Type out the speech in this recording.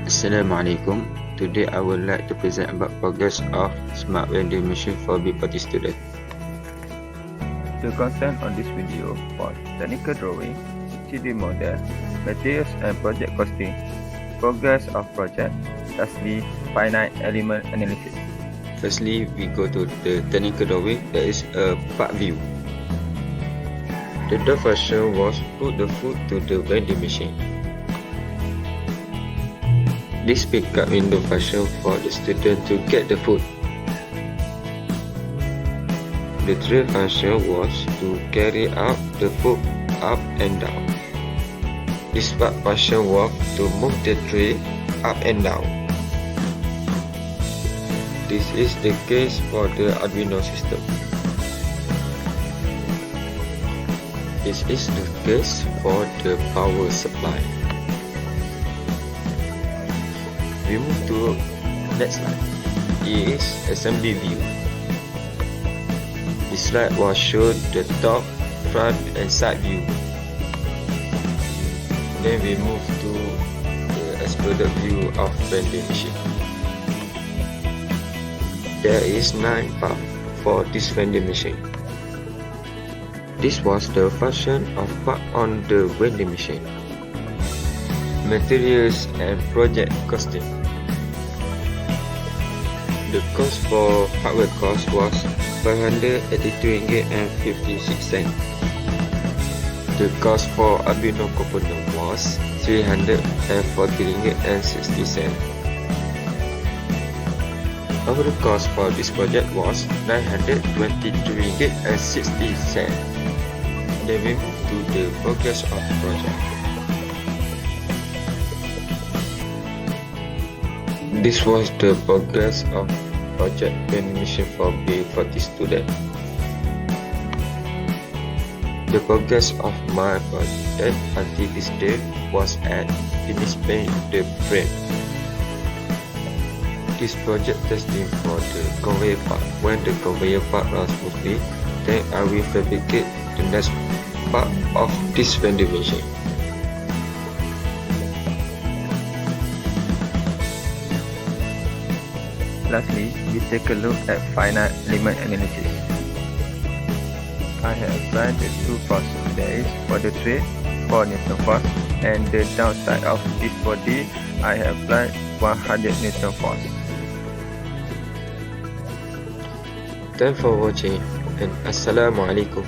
Assalamualaikum. Today I would like to present about progress of smart vending machine for B40 student. The content on this video was technical drawing, 3D model, materials and project costing, progress of project, lastly, finite element analysis. Firstly, we go to the technical drawing. There is a part view. The door function was put the food to the vending machine. This pickup window function for the student to get the food. The tray function was to carry out the food up and down. This part function was to move the tray up and down. This is the case for the Arduino system. This is the case for the power supply. We move to next slide. It is assembly view. This slide will show the top, front and side view. Then we move to the exploded view of vending machine. There is 9 parts for this vending machine. This was the function of part on the vending machine. Materials and project costing. The cost for hardware cost was RM582.56. The cost for Arduino component was RM340.60. Overall cost for this project was RM923.60. Then we move to the progress of the project. This was the progress of project vending machine for B40 student. The progress of my project until this day was at finish paint the frame. This project testing for the conveyor part. When the conveyor part runs smoothly, then I will fabricate the next part of this vending machine. Lastly, we take a look at finite element analysis. I have applied the two forces. There is for the tray, 4 Newton force, and the downside of this body, I have applied 100 Newton force. Thanks for watching and Assalamualaikum.